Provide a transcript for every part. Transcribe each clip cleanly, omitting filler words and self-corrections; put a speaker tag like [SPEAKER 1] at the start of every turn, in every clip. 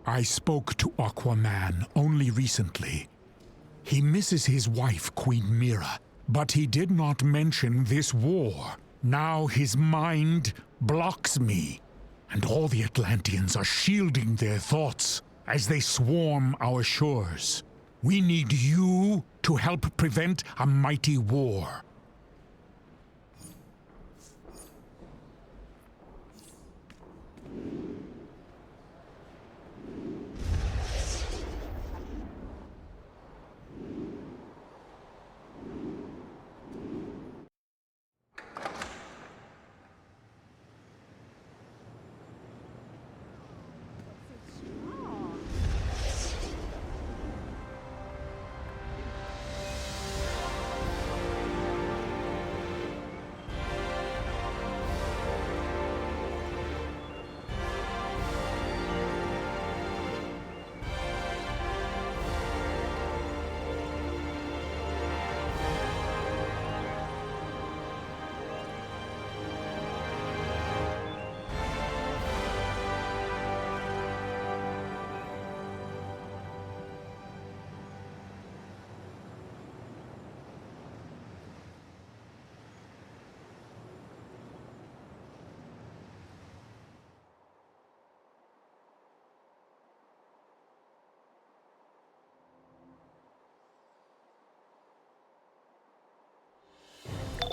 [SPEAKER 1] I spoke to Aquaman only recently. He misses his wife, Queen Mira, but he did not mention this war. Now his mind blocks me, and all the Atlanteans are shielding their thoughts as they swarm our shores. We need you to help prevent a mighty war.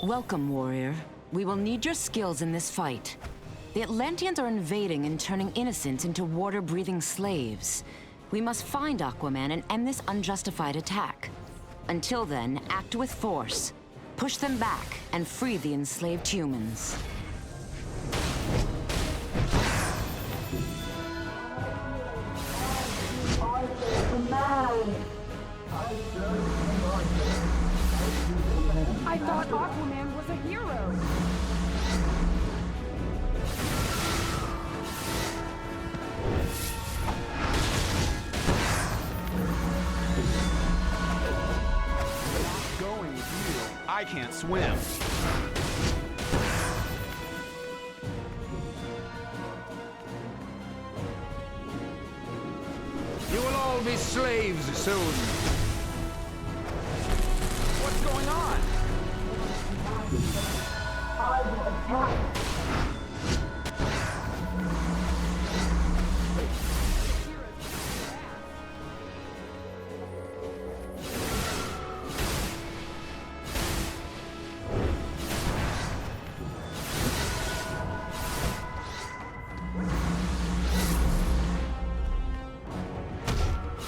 [SPEAKER 2] Welcome, warrior. We will need your skills in this fight. The Atlanteans are invading and turning innocents into water-breathing slaves. We must find Aquaman and end this unjustified attack. Until then, act with force. Push them back and free the enslaved humans.
[SPEAKER 3] I thought Aquaman was a hero.
[SPEAKER 4] Going with you. I can't swim.
[SPEAKER 5] You will all be slaves soon.
[SPEAKER 4] What's going on?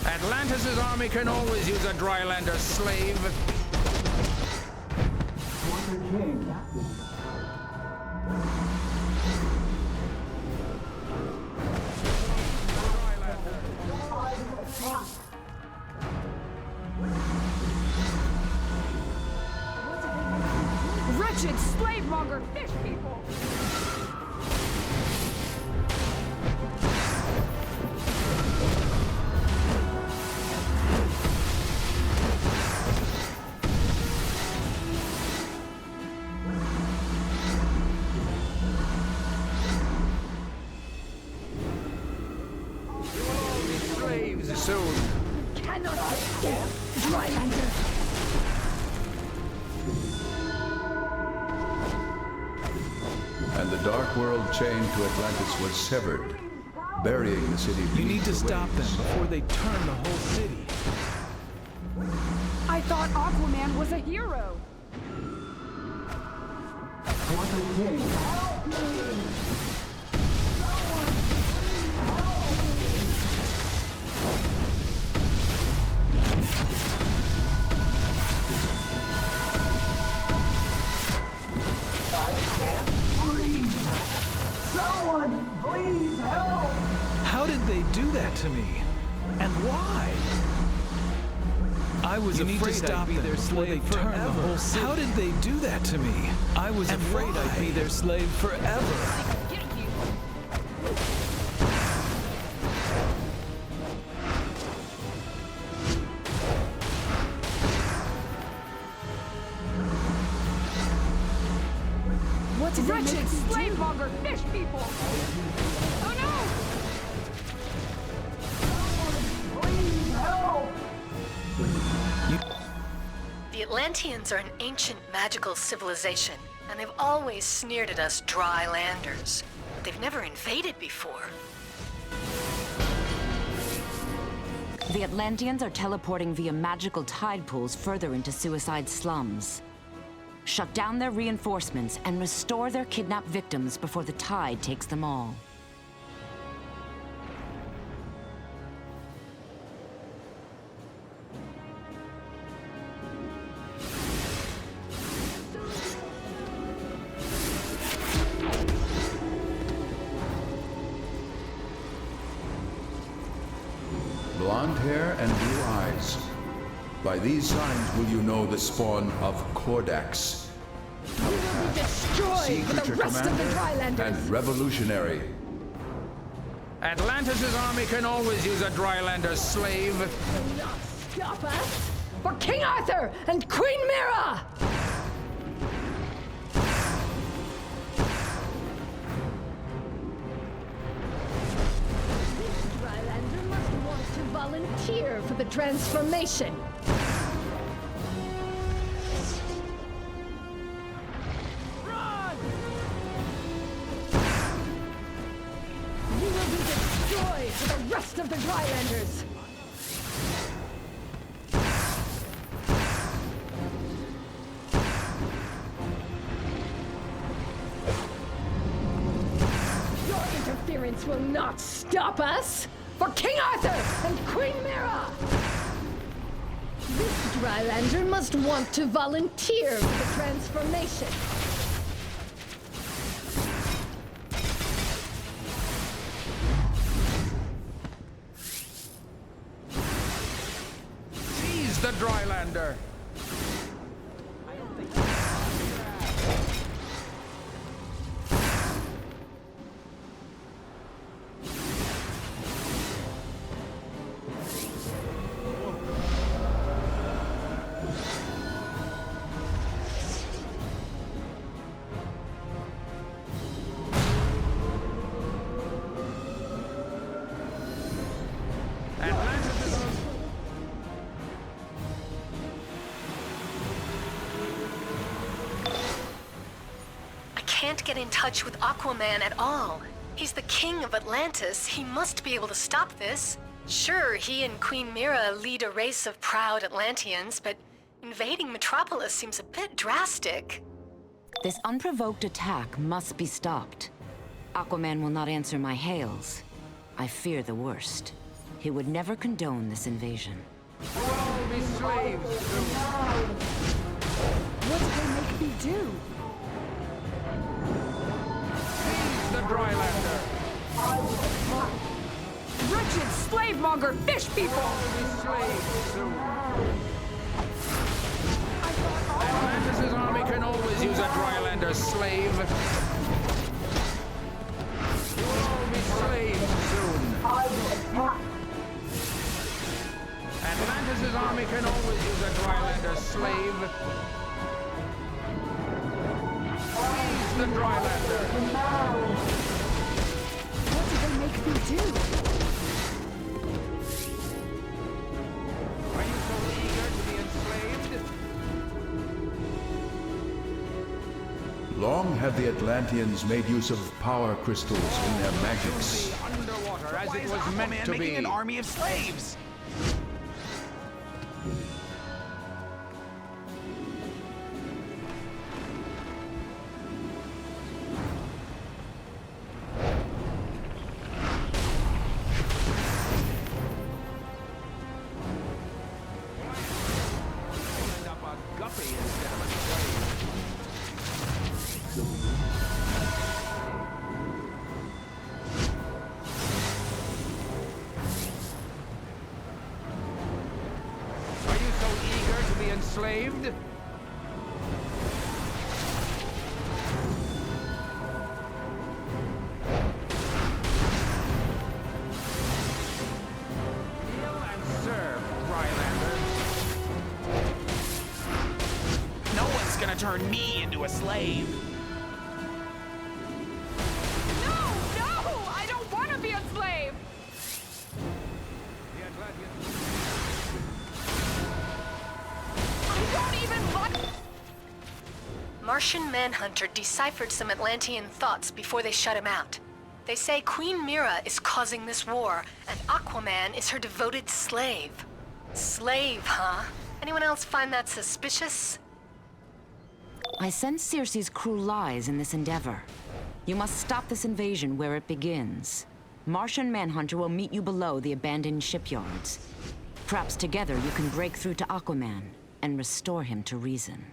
[SPEAKER 5] Atlantis' army can always use a drylander slave.
[SPEAKER 3] Wretched slave-monger fish people!
[SPEAKER 5] Slaves soon.
[SPEAKER 3] Cannot escape, Drylander!
[SPEAKER 6] And the dark world chain to Atlantis was severed, burying the city.
[SPEAKER 7] You need to stop them before they turn the whole city.
[SPEAKER 3] I thought Aquaman was a hero.
[SPEAKER 7] How did they do that to me? And why? I was afraid I'd be their slave forever. How did they do that to me? I was afraid I'd be their slave forever.
[SPEAKER 3] What's wretched slave-monger fish people? Oh no!
[SPEAKER 8] Atlanteans are an ancient magical civilization, and they've always sneered at us dry landers. But they've never invaded before.
[SPEAKER 2] The Atlanteans are teleporting via magical tide pools further into suicide slums. Shut down their reinforcements and restore their kidnapped victims before the tide takes them all.
[SPEAKER 6] Blonde hair and blue eyes. By these signs will you know the spawn of Kordax,
[SPEAKER 3] Destroyed
[SPEAKER 6] sea
[SPEAKER 3] for the
[SPEAKER 6] creature
[SPEAKER 3] rest of the
[SPEAKER 6] commander,
[SPEAKER 3] Drylanders.
[SPEAKER 6] and revolutionary.
[SPEAKER 5] Atlantis' army can always use a Drylander's slave.
[SPEAKER 3] Will not stop us. For King Arthur and Queen Mira! This Drylander must want to volunteer for the transformation. You will be destroyed for the rest of the Drylanders! Your interference will not stop us! For King Arthur and Queen Mira! This Drylander must want to volunteer for the transformation.
[SPEAKER 5] Seize the Drylander.
[SPEAKER 8] I can't get in touch with Aquaman at all. He's the king of Atlantis. He must be able to stop this. Sure, he and Queen Mira lead a race of proud Atlanteans, but invading Metropolis seems a bit drastic.
[SPEAKER 2] This unprovoked attack must be stopped. Aquaman will not answer my hails. I fear the worst. He would never condone this invasion.
[SPEAKER 5] We'll all be slaves soon.
[SPEAKER 3] What did they make me do?
[SPEAKER 5] Seize the Drylander.
[SPEAKER 3] Wretched slave-monger fish people!
[SPEAKER 5] We'll be slaves soon. Atlantis' army can always use a Drylander slave. We'll all be slaves soon. Atlantis' army can always use a Drylander slave. Seize the Drylander.
[SPEAKER 3] What did they make me do?
[SPEAKER 5] Are you so eager to be enslaved?
[SPEAKER 6] Long have the Atlanteans made use of power crystals in their magics.
[SPEAKER 5] Underwater as
[SPEAKER 4] Why
[SPEAKER 5] it
[SPEAKER 4] is
[SPEAKER 5] was meant
[SPEAKER 4] Aquaman
[SPEAKER 5] to
[SPEAKER 4] making
[SPEAKER 5] be.
[SPEAKER 4] an army of slaves? End up a guppy instead of a slave. Are you so eager to be enslaved? Kneel and serve, Rylander. No one's gonna turn me into a slave.
[SPEAKER 3] No! No! I don't want to be a slave!
[SPEAKER 5] The Atlanteans.
[SPEAKER 3] I don't even like
[SPEAKER 8] Martian Manhunter deciphered some Atlantean thoughts before they shut him out. They say Queen Mira is causing this war, and Aquaman is her devoted slave. Slave, huh? Anyone else find that suspicious?
[SPEAKER 2] I sense Circe's crew lies in this endeavor. You must stop this invasion where it begins. Martian Manhunter will meet you below the abandoned shipyards. Perhaps together you can break through to Aquaman and restore him to reason.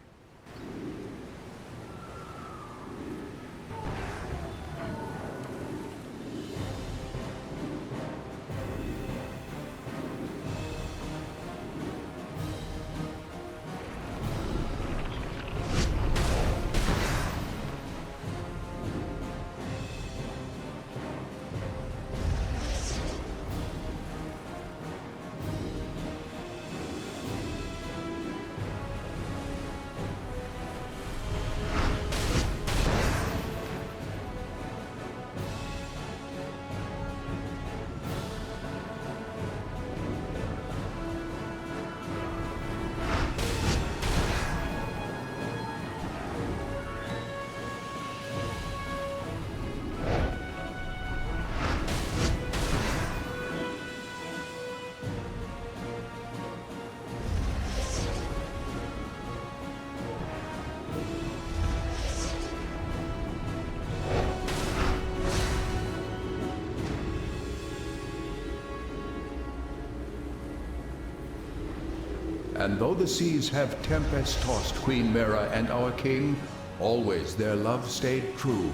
[SPEAKER 6] And though the seas have tempest-tossed Queen Mira and our king, always their love stayed true.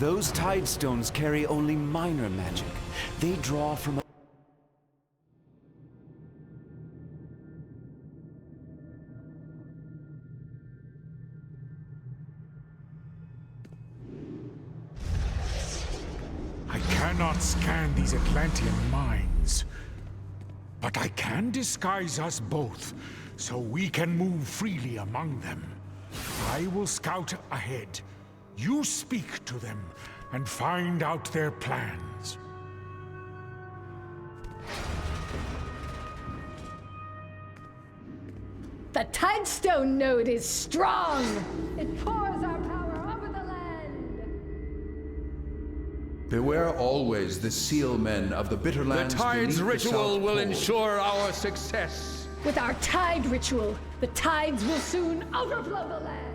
[SPEAKER 9] Those tide stones carry only minor magic. They draw from a...
[SPEAKER 1] I cannot scan these Atlantean mines, but I can disguise us both, so we can move freely among them. I will scout ahead. You speak to them and find out their plans.
[SPEAKER 3] The Tidestone node is strong! It pours our power over the land!
[SPEAKER 6] Beware always the seal men of the bitter
[SPEAKER 5] The
[SPEAKER 6] lands
[SPEAKER 5] tide's
[SPEAKER 6] beneath the
[SPEAKER 5] ritual
[SPEAKER 6] South
[SPEAKER 5] will
[SPEAKER 6] Pole.
[SPEAKER 5] ensure our success.
[SPEAKER 3] With our tide ritual, the tides will soon overflow the land!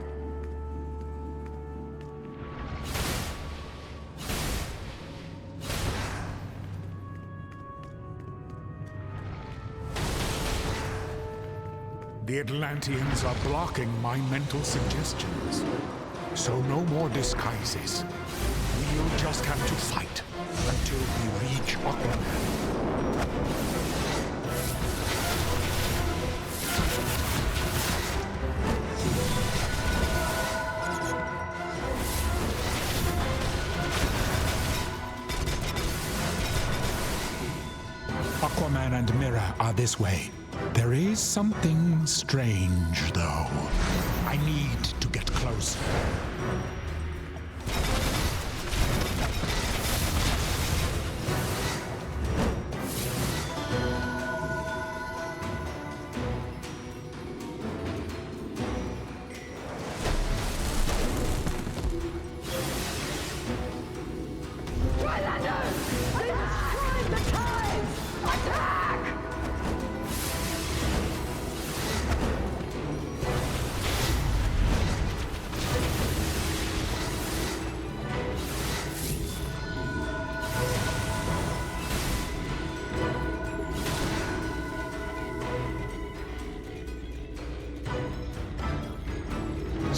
[SPEAKER 1] The Atlanteans are blocking my mental suggestions. So no more disguises. We'll just have to fight until we reach Aquaman. Aquaman and Mira are this way. There is something strange, though. I need to get closer.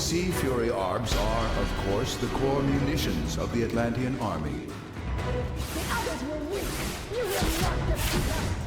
[SPEAKER 6] Sea Fury Arbs are, of course, the core munitions of the Atlantean army.
[SPEAKER 3] The others were weak! You will not defeat us!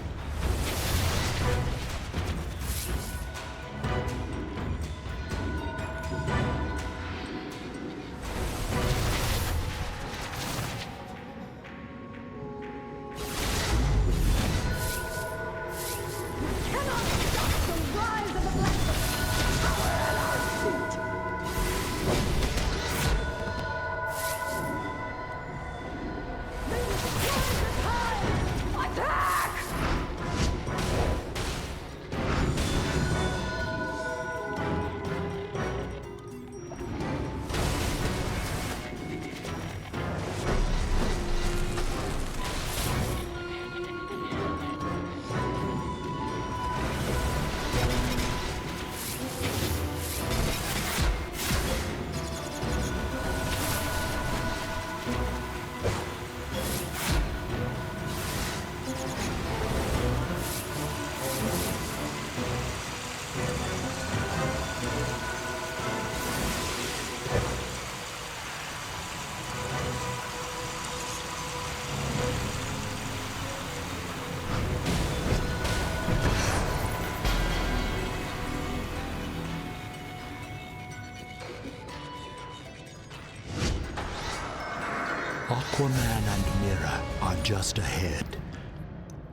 [SPEAKER 10] Aquaman and Mira are just ahead.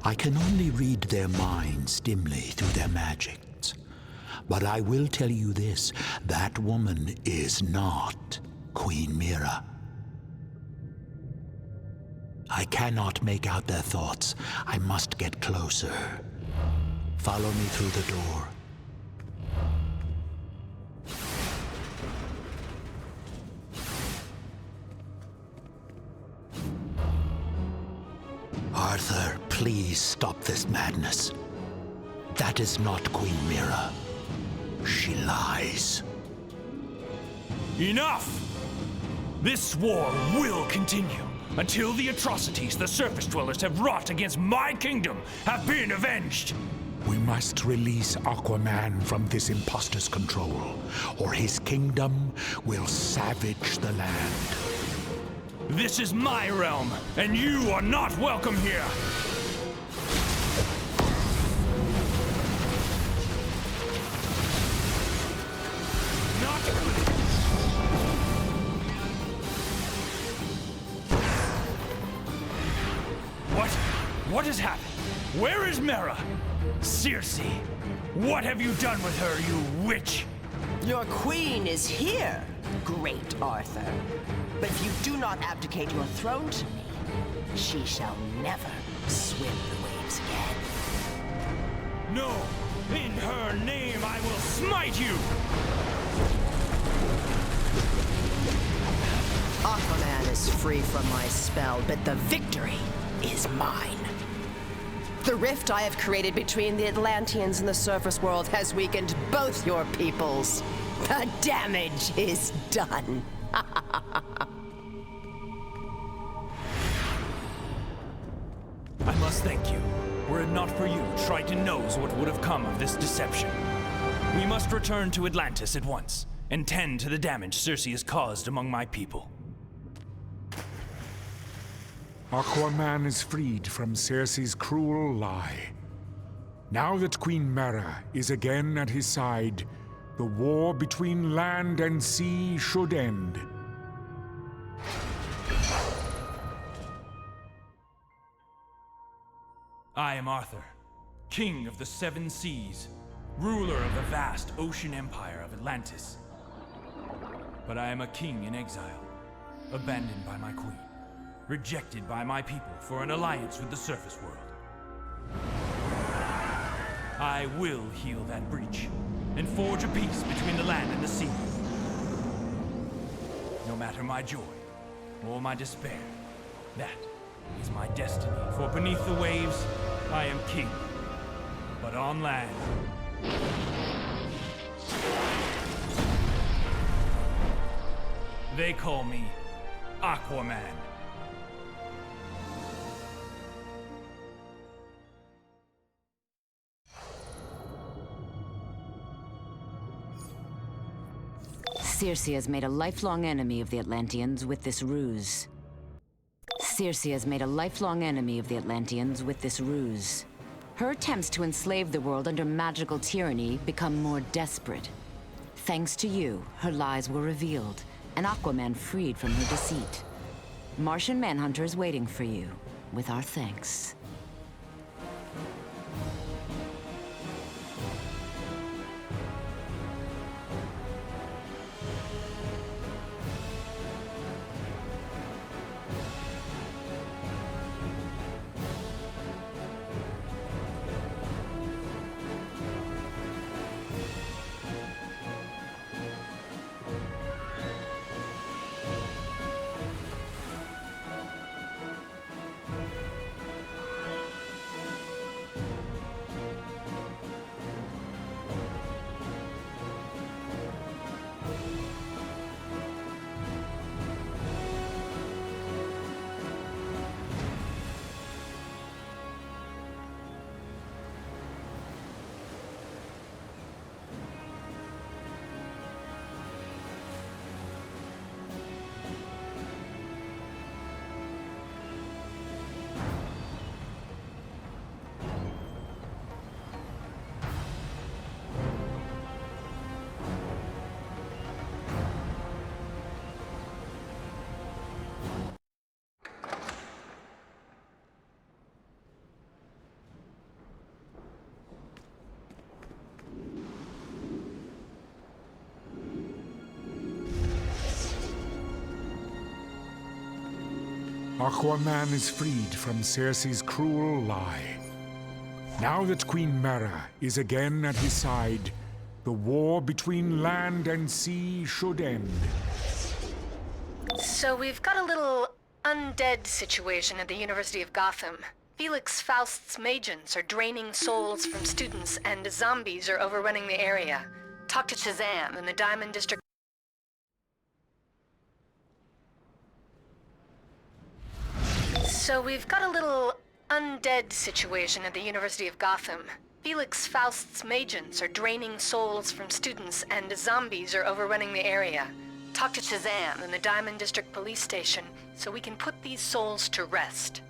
[SPEAKER 10] I can only read their minds dimly through their magics. But I will tell you this, that woman is not Queen Mira. I cannot make out their thoughts. I must get closer. Follow me through the door. Arthur, please stop this madness. That is not Queen Mira. She lies.
[SPEAKER 11] Enough! This war will continue until the atrocities the surface dwellers have wrought against my kingdom have been avenged.
[SPEAKER 1] We must release Aquaman from this imposter's control, or his kingdom will savage the land.
[SPEAKER 11] This is my realm, and you are not welcome here. Not good. What has happened? Where is Mera? Circe, what have you done with her, you witch?
[SPEAKER 12] Your queen is here, great Arthur. But if you do not abdicate your throne to me, she shall never swim the waves again.
[SPEAKER 11] No! In her name I will smite you!
[SPEAKER 12] Aquaman is free from my spell, but the victory is mine. The rift I have created between the Atlanteans and the surface world has weakened both your peoples. The damage is done.
[SPEAKER 11] I must thank you. Were it not for you, Triton knows what would have come of this deception. We must return to Atlantis at once, and tend to the damage Circe has caused among my people.
[SPEAKER 1] Aquaman is freed from Circe's cruel lie. Now that Queen Mera is again at his side, the war between land and sea should end.
[SPEAKER 11] I am Arthur, King of the Seven Seas, ruler of the vast ocean empire of Atlantis. But I am a king in exile, abandoned by my queen, rejected by my people for an alliance with the surface world. I will heal that breach, and forge a peace between the land and the sea. No matter my joy, or my despair, that is my destiny, for beneath the waves, I am king. But on land, they call me Aquaman.
[SPEAKER 2] Circe has made a lifelong enemy of the Atlanteans with this ruse. Circe has made a lifelong enemy of the Atlanteans with this ruse. Her attempts to enslave the world under magical tyranny become more desperate. Thanks to you, her lies were revealed, and Aquaman freed from her deceit. Martian Manhunter is waiting for you, with our thanks.
[SPEAKER 1] Aquaman is freed from Circe's cruel lie. Now that Queen Mera is again at his side, the war between land and sea should end.
[SPEAKER 8] So we've got a little undead situation at the University of Gotham. Felix Faust's Magians are draining souls from students, and zombies are overrunning the area. Talk to Shazam in the Diamond District. So we've got a little undead situation at the University of Gotham. Felix Faust's Magians are draining souls from students, and zombies are overrunning the area. Talk to Shazam in the Diamond District Police Station so we can put these souls to rest.